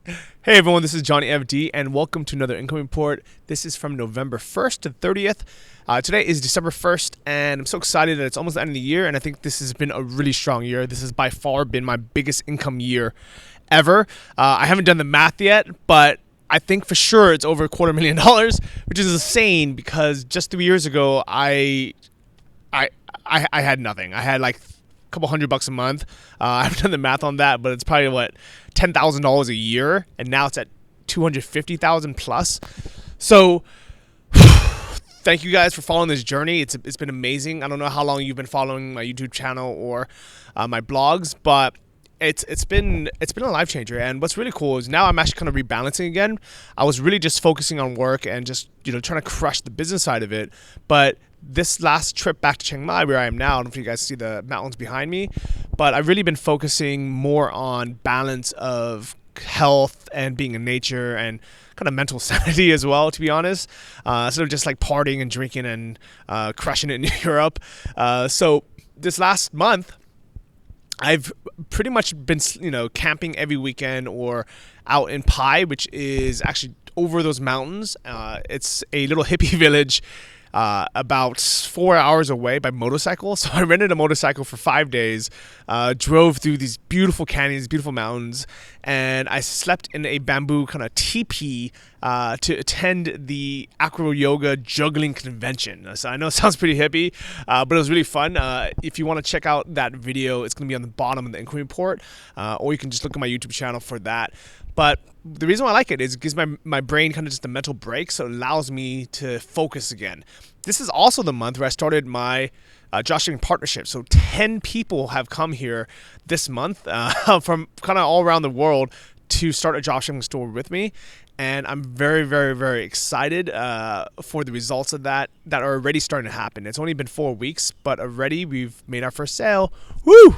Hey everyone, this is Johnny FD, and welcome to another income report. This is from November 1st to 30th. Today is December 1st, and I'm so excited that it's almost the end of the year, and I think this has been a really strong year. This has by far been my biggest income year ever. I haven't done the math yet, but I think for sure it's over $250,000, which is insane because just 3 years ago, I had nothing. I had like a couple $100 a month. I haven't done the math on that, but it's probably what $10,000 a year, and now it's at $250,000 plus. So, thank you guys for following this journey. It's been amazing. I don't know how long you've been following my YouTube channel or my blogs, but it's been a life changer. And what's really cool is now I'm actually kind of rebalancing again. I was really just focusing on work and just trying to crush the business side of it, but this last trip back to Chiang Mai, where I am now, I don't know if you guys see the mountains behind me, but I've really been focusing more on balance of health and being in nature and kind of mental sanity as well, to be honest. Instead of just like partying and drinking and crushing it in Europe. So this last month, I've pretty much been, camping every weekend or out in Pai, which is actually over those mountains. It's a little hippie village about 4 hours away by motorcycle. So I rented a motorcycle for 5 days, drove through these beautiful canyons, beautiful mountains, and I slept in a bamboo kind of teepee to attend the acro yoga juggling convention. So I know it sounds pretty hippie, but it was really fun. If you want to check out that video, it's going to be on the bottom of the income report, or you can just look at my YouTube channel for that. But the reason why I like it is it gives my brain kind of just a mental break, so it allows me to focus again. This is also the month where I started my dropshipping partnership. So 10 people have come here this month from kind of all around the world to start a dropshipping store with me. And I'm very, very, very excited for the results of that are already starting to happen. It's only been 4 weeks, but already we've made our first sale. Woo!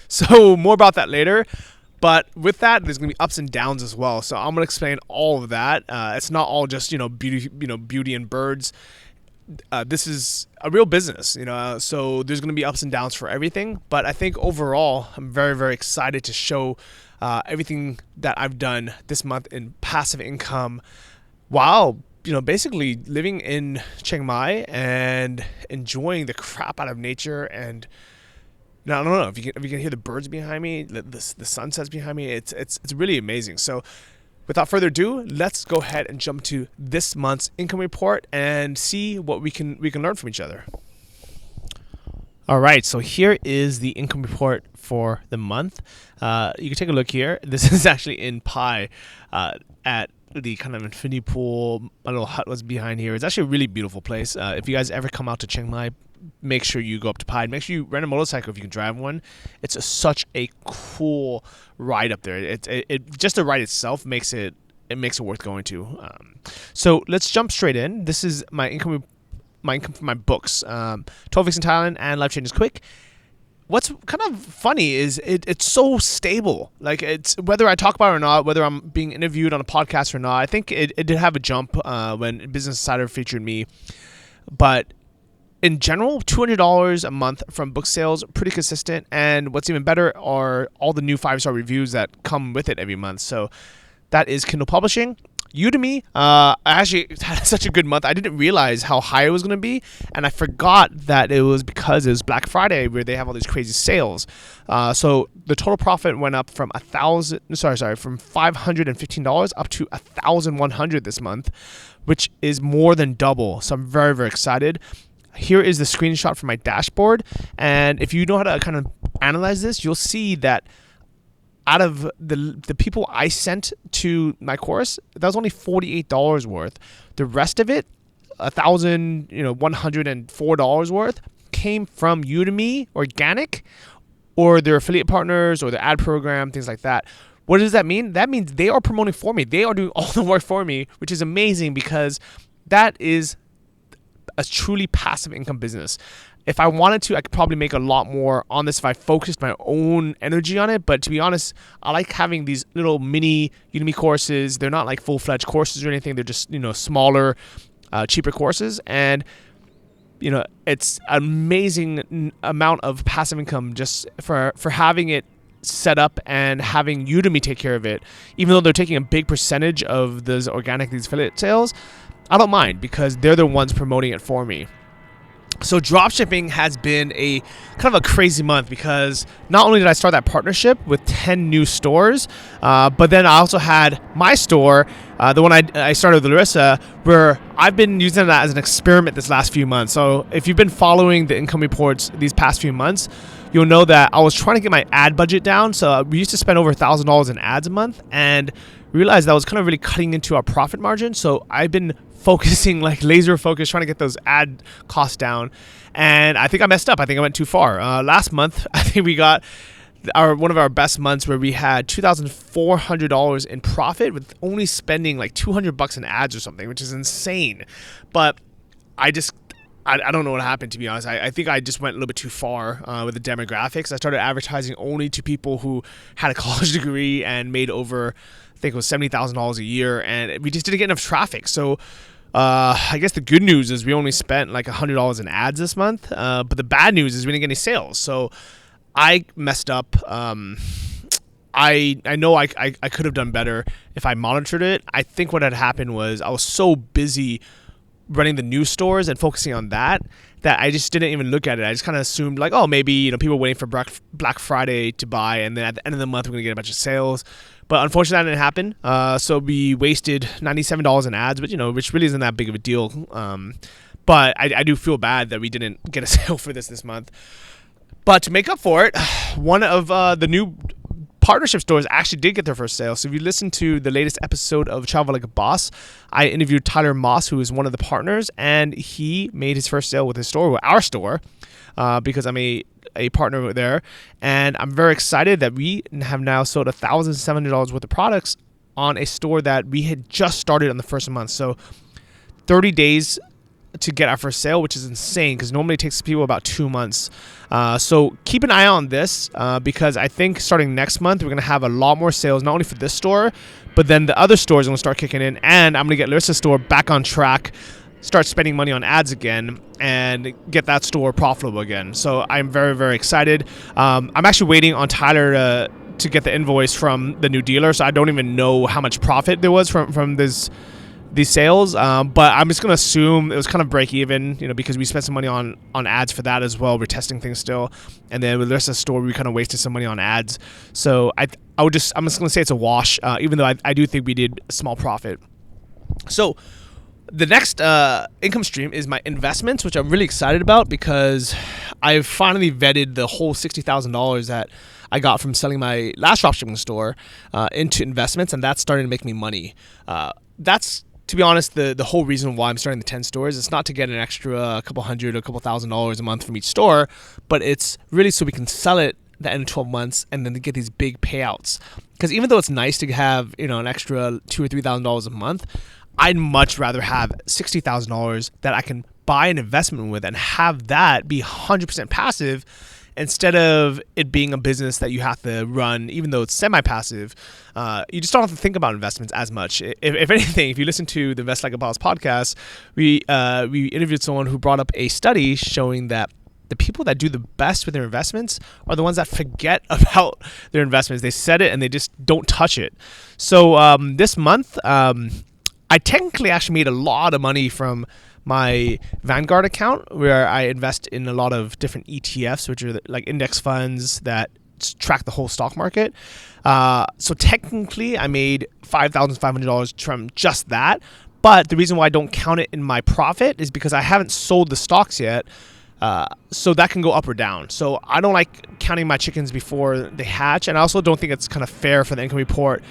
So more about that later. But with that, there's gonna be ups and downs as well. So I'm gonna explain all of that. It's not all just beauty and birds. This is a real business, so there's going to be ups and downs for everything. But I think overall, I'm very, very excited to show everything that I've done this month in passive income while, basically living in Chiang Mai and enjoying the crap out of nature. And I don't know if you can hear the birds behind me, the sunsets behind me. It's really amazing. So without further ado, let's go ahead and jump to this month's income report and see what we can learn from each other. All right, so here is the income report for the month. You can take a look here. This is actually in Pai at the kind of infinity pool. My little hut was behind here. It's actually a really beautiful place. If you guys ever come out to Chiang Mai, make sure you go up to Pai. Make sure you rent a motorcycle if you can drive one. It's such a cool ride up there. It just the ride itself makes it worth going to. So let's jump straight in. This is my income from my books, 12 Weeks in Thailand and Life Changes Quick. What's kind of funny is it's so stable. Like, it's whether I talk about it or not, whether I'm being interviewed on a podcast or not. I think it did have a jump when Business Insider featured me, but in general, $200 a month from book sales, pretty consistent. And what's even better are all the new 5-star reviews that come with it every month. So that is Kindle Publishing. Udemy, I actually had such a good month. I didn't realize how high it was going to be, and I forgot that it was because it was Black Friday where they have all these crazy sales. So the total profit went up from from $515 up to $1,100 this month, which is more than double. So I'm very, very excited. Here is the screenshot from my dashboard, and if you know how to kind of analyze this, you'll see that out of the people I sent to my course, that was only $48 worth. The rest of it, $1,104 worth, came from Udemy, organic, or their affiliate partners, or their ad program, things like that. What does that mean? That means they are promoting for me. They are doing all the work for me, which is amazing because that is a truly passive income business. If I wanted to, I could probably make a lot more on this if I focused my own energy on it. But to be honest, I like having these little mini Udemy courses. They're not like full-fledged courses or anything. They're just, smaller, cheaper courses. And, it's an amazing amount of passive income just for having it set up and having Udemy take care of it, even though they're taking a big percentage of these affiliate sales, I don't mind because they're the ones promoting it for me. So dropshipping has been a kind of a crazy month because not only did I start that partnership with 10 new stores, but then I also had my store, the one I started with Larissa, where I've been using that as an experiment this last few months. So if you've been following the income reports these past few months, you'll know that I was trying to get my ad budget down. So we used to spend over $1,000 in ads a month, and realized that was kind of really cutting into our profit margin. So I've been focusing, like laser focused, trying to get those ad costs down. And I think I messed up. I think I went too far. Last month, I think we got one of our best months where we had $2,400 in profit with only spending like $200 in ads or something, which is insane. But I don't know what happened, to be honest. I think I just went a little bit too far with the demographics. I started advertising only to people who had a college degree and made over, I think it was $70,000 a year, and we just didn't get enough traffic. So I guess the good news is we only spent like $100 in ads this month, but the bad news is we didn't get any sales. So I messed up. I know I could have done better if I monitored it. I think what had happened was I was so busy running the new stores and focusing on that I just didn't even look at it. I just kind of assumed like, oh, maybe people are waiting for Black Friday to buy, and then at the end of the month we're gonna get a bunch of sales. But unfortunately, that didn't happen. So we wasted $97 in ads, but which really isn't that big of a deal. But I do feel bad that we didn't get a sale for this month. But to make up for it, one of the new partnership stores actually did get their first sale. So if you listen to the latest episode of Travel Like a Boss, I interviewed Tyler Moss, who is one of the partners, and he made his first sale with his store, with our store, because I'm a partner there. And I'm very excited that we have now sold $1,700 worth of products on a store that we had just started on the first month. So 30 days to get our first sale, which is insane because normally it takes people about 2 months. So keep an eye on this because I think starting next month, we're going to have a lot more sales, not only for this store, but then the other stores are going to start kicking in, and I'm going to get Larissa's store back on track, start spending money on ads again, and get that store profitable again. So I'm very, very excited. I'm actually waiting on Tyler to get the invoice from the new dealer, so I don't even know how much profit there was from these sales, but I'm just gonna assume it was kind of break even, because we spent some money on ads for that as well. We're testing things still, and then with Larissa's store, we kind of wasted some money on ads. So I'm just gonna say it's a wash, even though I do think we did a small profit. So the next income stream is my investments, which I'm really excited about because I've finally vetted the whole $60,000 that I got from selling my last dropshipping store into investments, and that's starting to make me money. That's, to be honest, the whole reason why I'm starting the 10 stores. It's not to get an extra couple $100 or couple $1,000 a month from each store, but it's really so we can sell it at the end of 12 months and then to get these big payouts. Because even though it's nice to have an extra $2,000 or $3,000 a month, I'd much rather have $60,000 that I can buy an investment with and have that be 100% passive, instead of it being a business that you have to run, even though it's semi-passive. You just don't have to think about investments as much. If anything, if you listen to the Invest Like a Boss podcast, we interviewed someone who brought up a study showing that the people that do the best with their investments are the ones that forget about their investments. They set it and they just don't touch it. So this month, I technically actually made a lot of money from my Vanguard account, where I invest in a lot of different ETFs, which are like index funds that track the whole stock market. So technically I made $5,500 from just that. But the reason why I don't count it in my profit is because I haven't sold the stocks yet. So that can go up or down. So I don't like counting my chickens before they hatch. And I also don't think it's kind of fair for the income report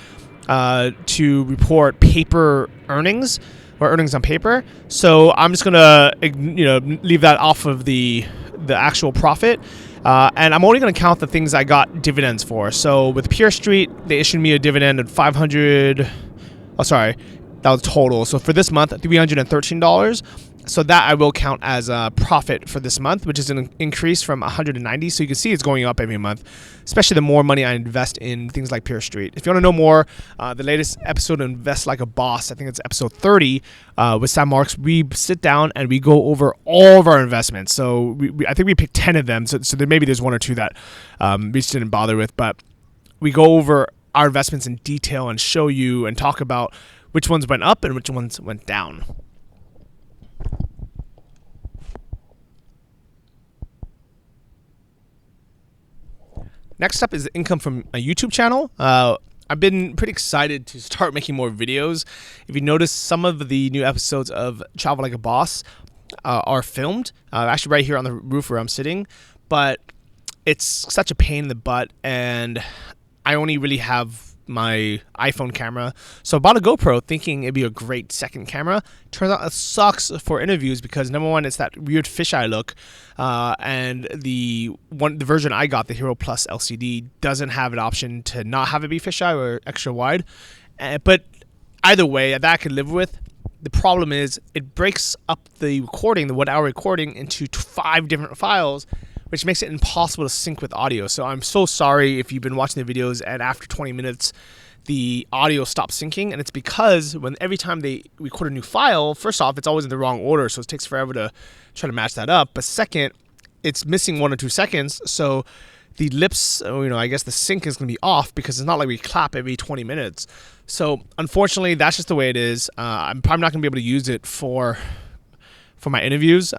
to report paper earnings or earnings on paper. So I'm just gonna leave that off of the actual profit, and I'm only gonna count the things I got dividends for. So with Pure Street, they issued me a dividend of $500. Oh, sorry, that was total. So for this month, $313. So that I will count as a profit for this month, which is an increase from 190. So you can see it's going up every month, especially the more money I invest in things like Pure Street. If you want to know more, the latest episode of Invest Like a Boss, I think it's episode 30 with Sam Marks, we sit down and we go over all of our investments. So I think we picked 10 of them. So maybe there's one or two that we just didn't bother with. But we go over our investments in detail and show you and talk about which ones went up and which ones went down. Next up is the income from a YouTube channel. I've been pretty excited to start making more videos. If you notice, some of the new episodes of Travel Like a Boss are filmed, actually right here on the roof where I'm sitting, but it's such a pain in the butt, and I only really have my iPhone camera. So I bought a GoPro thinking it'd be a great second camera. Turns out it sucks for interviews because, number one, it's that weird fisheye look, and the version I got, the Hero Plus LCD, doesn't have an option to not have it be fisheye or extra wide. But either way, that I could live with. The problem is it breaks up the recording, the 1 hour recording, into 5 different files, which makes it impossible to sync with audio. So I'm so sorry if you've been watching the videos and after 20 minutes the audio stops syncing, and it's because every time they record a new file, first off, it's always in the wrong order, so it takes forever to try to match that up. But second, it's missing 1 or 2 seconds, so the lips, I guess the sync is going to be off because it's not like we clap every 20 minutes. So unfortunately, that's just the way it is. I'm probably not going to be able to use it for my interviews,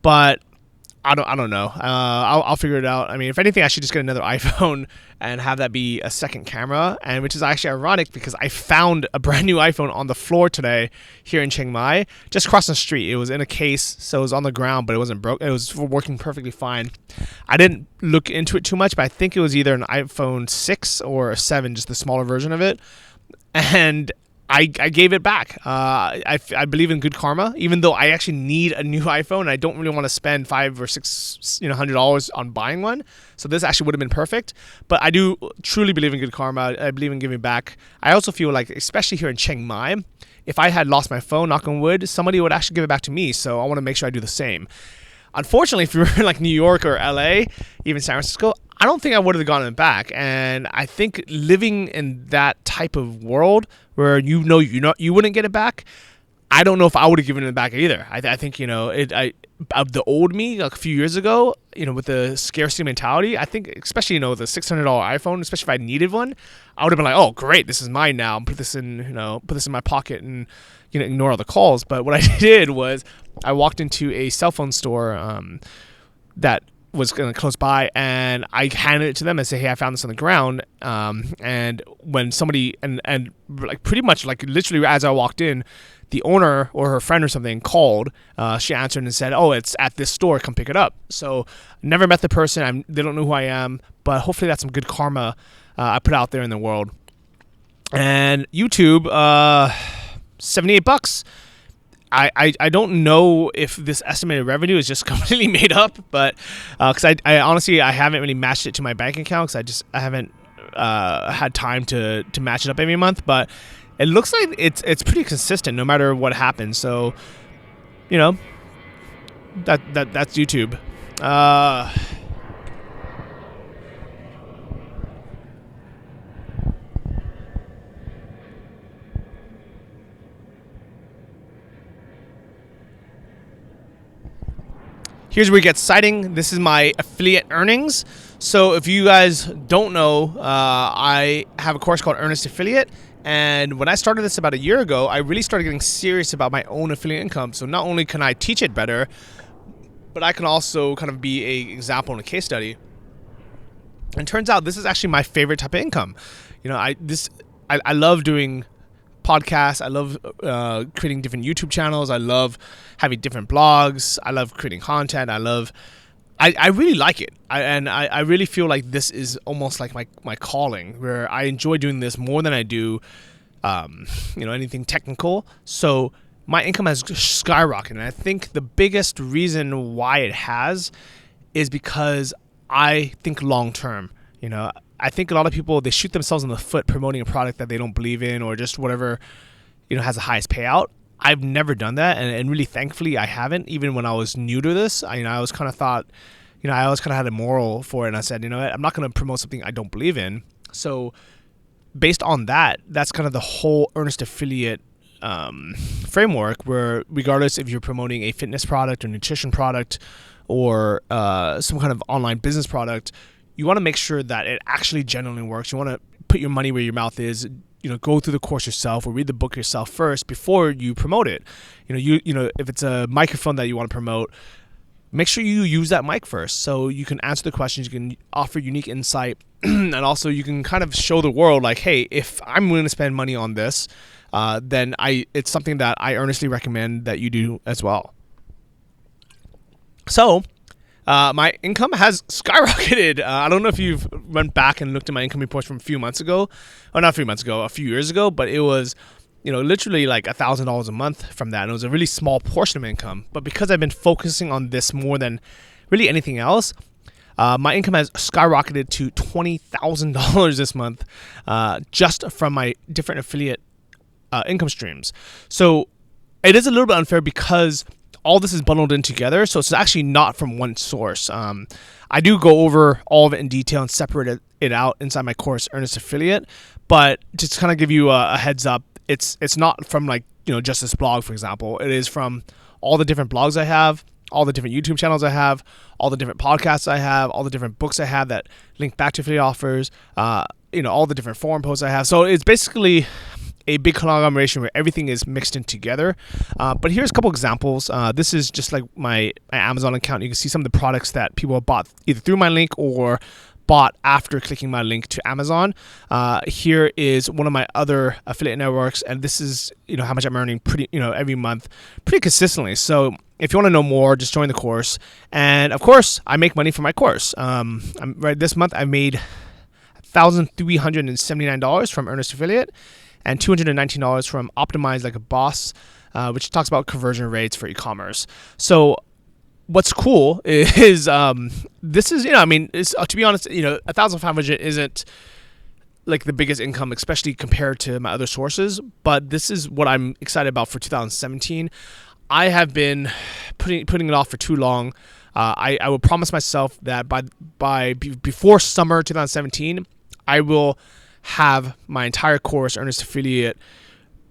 but I don't know. I'll figure it out. I mean, if anything, I should just get another iPhone and have that be a second camera, and which is actually ironic because I found a brand new iPhone on the floor today here in Chiang Mai, just across the street. It was in a case, so it was on the ground, but it wasn't broke. It was working perfectly fine. I didn't look into it too much, but I think it was either an iPhone 6 or a 7, just the smaller version of it, and I gave it back. I believe in good karma, even though I actually need a new iPhone. I don't really want to spend $500 or $600 on buying one. So this actually would have been perfect. But I do truly believe in good karma. I believe in giving back. I also feel like, especially here in Chiang Mai, if I had lost my phone, knock on wood, somebody would actually give it back to me. So I want to make sure I do the same. Unfortunately, if you were in like New York or LA, even San Francisco, I don't think I would have gotten it back. And I think living in that type of world where you wouldn't get it back, I don't know if I would have given it back either. I think the old me like a few years ago, with the scarcity mentality, I think especially the $600 iPhone, especially if I needed one, I would have been like, oh great, this is mine now. Put this in my pocket and ignore all the calls. But what I did was I walked into a cell phone store that was going to close by, and I handed it to them and say, hey, I found this on the ground. And when somebody and like pretty much like literally as I walked in, the owner or her friend or something called. She answered and said, oh, it's at this store, come pick it up. So never met the person. They don't know who I am, but hopefully that's some good karma I put out there in the world. And YouTube, $78. I don't know if this estimated revenue is just completely made up, but because I honestly I haven't really matched it to my bank account because I haven't had time to match it up every month, but it looks like it's pretty consistent no matter what happens. So that's YouTube. Here's where it gets exciting. This is my affiliate earnings. So if you guys don't know, I have a course called Earnest Affiliate. And when I started this about a year ago, I really started getting serious about my own affiliate income. So not only can I teach it better, but I can also kind of be an example in a case study. And it turns out this is actually my favorite type of income. I love doing podcasts. I love creating different YouTube channels. I love having different blogs. I love creating content. I really like it. I really feel like this is almost like my calling, where I enjoy doing this more than I do anything technical. So my income has skyrocketed. And I think the biggest reason why it has is because I think long term. I think a lot of people, they shoot themselves in the foot promoting a product that they don't believe in, or just whatever, has the highest payout. I've never done that. And really, thankfully, I haven't. Even when I was new to this, I always kind of thought, I always kind of had a moral for it. And I said, what, I'm not going to promote something I don't believe in. So based on that, that's kind of the whole Earnest Affiliate framework, where regardless if you're promoting a fitness product or nutrition product or some kind of online business product, you want to make sure that it actually genuinely works. You want to put your money where your mouth is. Go through the course yourself or read the book yourself first before you promote it. If it's a microphone that you want to promote, make sure you use that mic first so you can answer the questions, you can offer unique insight, and also you can kind of show the world like, hey, if I'm willing to spend money on this, then it's something that I earnestly recommend that you do as well. So my income has skyrocketed. I don't know if you've went back and looked at my income reports from a few months ago, or not a few months ago, a few years ago, but it was, literally like $1,000 a month from that. And it was a really small portion of my income. But because I've been focusing on this more than really anything else, my income has skyrocketed to $20,000 this month, just from my different affiliate income streams. So it is a little bit unfair because all this is bundled in together, so it's actually not from one source. I do go over all of it in detail and separate it out inside my course, Earnest Affiliate, but just to kind of give you a heads up, it's not from just this blog, for example. It is from all the different blogs I have, all the different YouTube channels I have, all the different podcasts I have, all the different books I have that link back to affiliate offers, all the different forum posts I have. So it's basically a big conglomeration where everything is mixed in together. But here's a couple examples. This is just like my Amazon account. You can see some of the products that people have bought either through my link or bought after clicking my link to Amazon. Here is one of my other affiliate networks, and this is how much I'm earning every month pretty consistently. So if you want to know more, just join the course. And of course, I make money from my course. This month I made $1,379 from Earnest Affiliate and $219 from Optimize Like a Boss, which talks about conversion rates for e-commerce. So what's cool is this is to be honest, 1,500 isn't like the biggest income, especially compared to my other sources. But this is what I'm excited about for 2017. I have been putting it off for too long. I will promise myself that before summer 2017, I will have my entire course, Earnest Affiliate,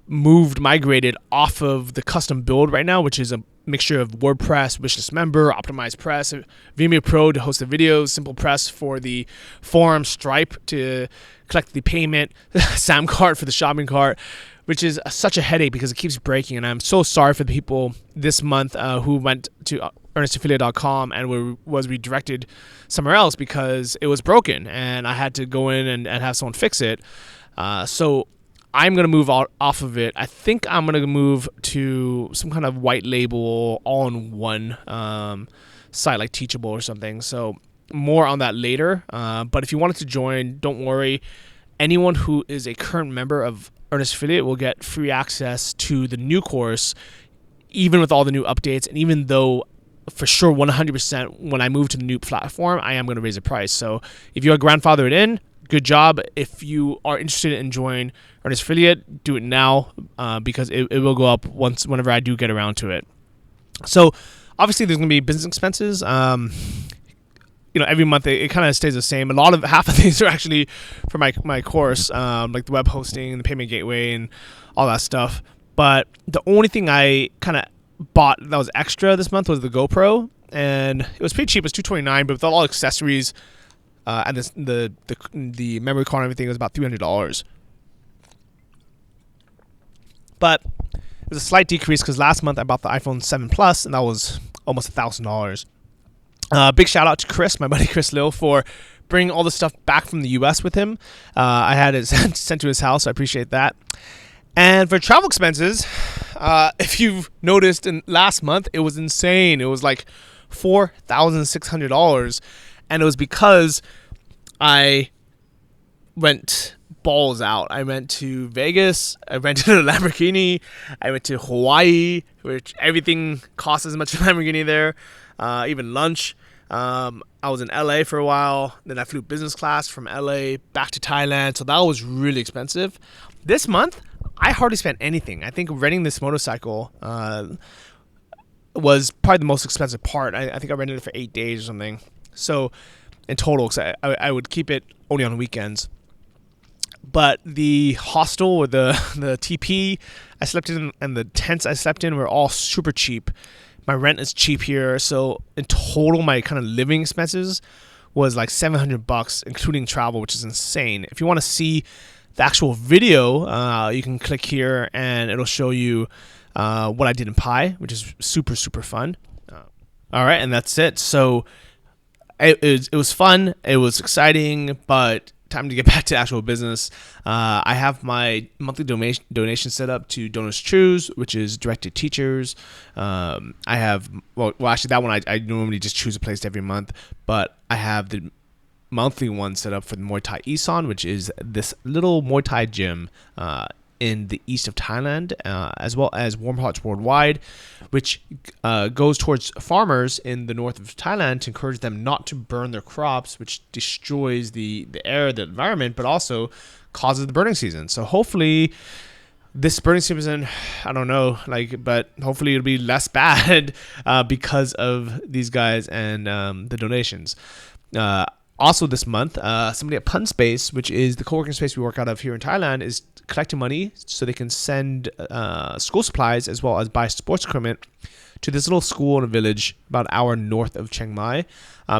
migrated off of the custom build right now, which is a mixture of WordPress, Wishlist Member, Optimized Press, Vimeo Pro to host the videos, Simple Press for the forum, Stripe to collect the payment, Samcart for the shopping cart, which is such a headache because it keeps breaking. And I'm so sorry for the people this month who went to earnestaffiliate.com and was redirected somewhere else because it was broken and I had to go in and have someone fix it. So I'm going to move off of it. I think I'm going to move to some kind of white label all-in-one site like Teachable or something. So more on that later. But if you wanted to join, don't worry. Anyone who is a current member of Earnest Affiliate will get free access to the new course, even with all the new updates. And even though for sure 100% when I move to the new platform, I am going to raise the price. So if you are grandfathered in, good job. If you are interested in joining Earnest Affiliate, do it now because it will go up whenever I do get around to it. So obviously there's going to be business expenses. Every month it kind of stays the same. Half of these are actually for my course, like the web hosting, the payment gateway, and all that stuff. But the only thing I kind of bought that was extra this month was the GoPro, and it was pretty cheap. It was $229, but with all accessories and the memory card and everything, it was about $300. But it was a slight decrease because last month I bought the iPhone 7 Plus, and that was almost $1,000. Big shout out to Chris, my buddy Chris Lill, for bringing all the stuff back from the US with him. I had it sent to his house, so I appreciate that. And for travel expenses, if you've noticed in last month, it was insane. It was like $4,600. And it was because I went balls out. I went to Vegas, I rented a Lamborghini, I went to Hawaii, which everything costs as much as a Lamborghini there, even lunch. I was in LA for a while, then I flew business class from LA back to Thailand, so that was really expensive. This month, I hardly spent anything. I think renting this motorcycle was probably the most expensive part. I think I rented it for 8 days or something. So in total, because I would keep it only on weekends. But the hostel or the TP I slept in and the tents I slept in were all super cheap. My rent is cheap here. So in total, my kind of living expenses was like $700, including travel, which is insane. If you want to see the actual video, you can click here and it'll show you what I did in Pi, which is super, super fun. All right, and that's it. So it was fun. It was exciting, but time to get back to actual business. I have my monthly donation set up to Donors Choose, which is direct to teachers. I have, well, actually that one I normally just choose a place every month, but I have the monthly one set up for the Muay Thai Isan, which is this little Muay Thai gym in the east of Thailand, as well as Warm Hearts Worldwide, which goes towards farmers in the north of Thailand to encourage them not to burn their crops, which destroys the air, the environment, but also causes the burning season. So hopefully this burning season, I don't know, but hopefully it'll be less bad because of these guys and the donations. Also this month, somebody at Pun Space, which is the co-working space we work out of here in Thailand, is collecting money so they can send school supplies as well as buy sports equipment to this little school in a village about an hour north of Chiang Mai,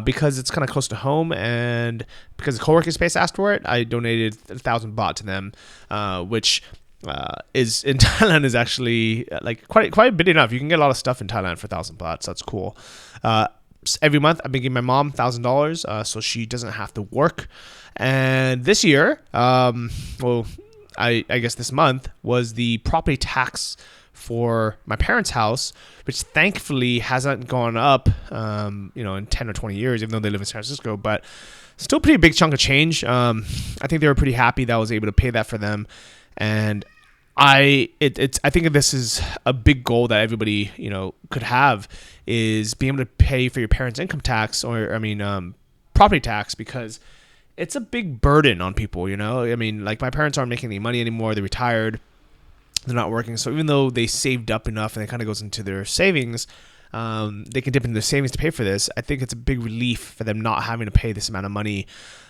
because it's kind of close to home, and because the co-working space asked for it, I donated 1,000 baht to them, which is in Thailand is actually quite a bit enough. You can get a lot of stuff in Thailand for 1,000 baht, so that's cool. Every month I've been giving my mom $1,000 so she doesn't have to work. And this year, I guess this month was the property tax for my parents' house, which thankfully hasn't gone up in 10 or 20 years, even though they live in San Francisco, but still a pretty big chunk of change. I think they were pretty happy that I was able to pay that for them. And I think this is a big goal that everybody could have, is being able to pay for your parents' income tax, or property tax, because it's a big burden on people. My parents aren't making any money anymore. They're retired. They're not working. So even though they saved up enough and it kind of goes into their savings, they can dip into their savings to pay for this. I think it's a big relief for them not having to pay this amount of money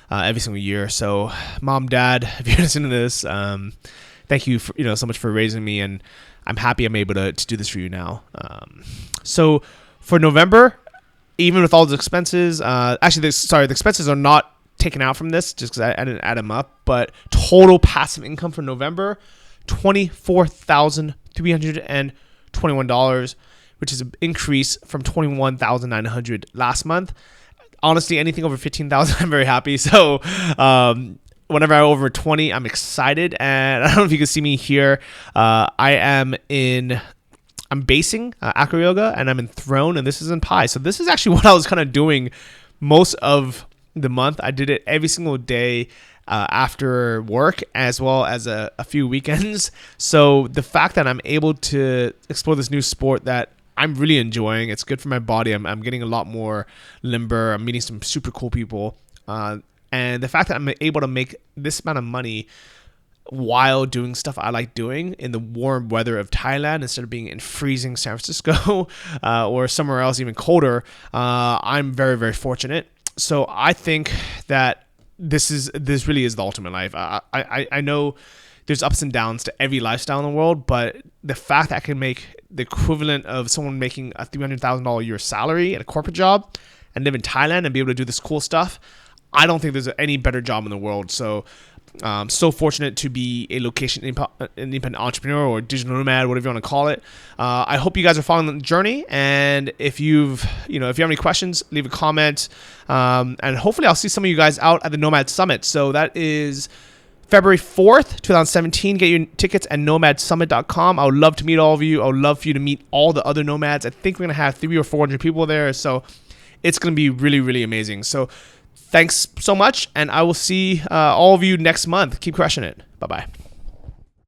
every single year. So mom, dad, if you're listening to this, thank you for, so much for raising me, and I'm happy I'm able to do this for you now. So for November, even with all the expenses, the expenses are not taken out from this just because I didn't add them up, but total passive income for November, $24,321, which is an increase from $21,900 last month. Honestly, anything over 15,000, I'm very happy. So, whenever I'm over 20, I'm excited. And I don't know if you can see me here. I'm basing acro yoga, and I'm in throne, and this is in Pi. So this is actually what I was kind of doing most of the month. I did it every single day after work, as well as a few weekends. So the fact that I'm able to explore this new sport that I'm really enjoying, it's good for my body. I'm getting a lot more limber. I'm meeting some super cool people. And the fact that I'm able to make this amount of money while doing stuff I like doing in the warm weather of Thailand instead of being in freezing San Francisco or somewhere else even colder, I'm very, very fortunate. So I think that this really is the ultimate life. I know there's ups and downs to every lifestyle in the world, but the fact that I can make the equivalent of someone making a $300,000 a year salary at a corporate job and live in Thailand and be able to do this cool stuff, I don't think there's any better job in the world. So so fortunate to be a location independent entrepreneur or digital nomad, whatever you want to call it. I hope you guys are following the journey. And if you have any questions, leave a comment. And hopefully I'll see some of you guys out at the Nomad Summit. So that is February 4th, 2017. Get your tickets at nomadsummit.com. I would love to meet all of you. I would love for you to meet all the other nomads. I think we're going to have 300 or 400 people there. So it's going to be really, really amazing. So thanks so much, and I will see all of you next month. Keep crushing it. Bye-bye.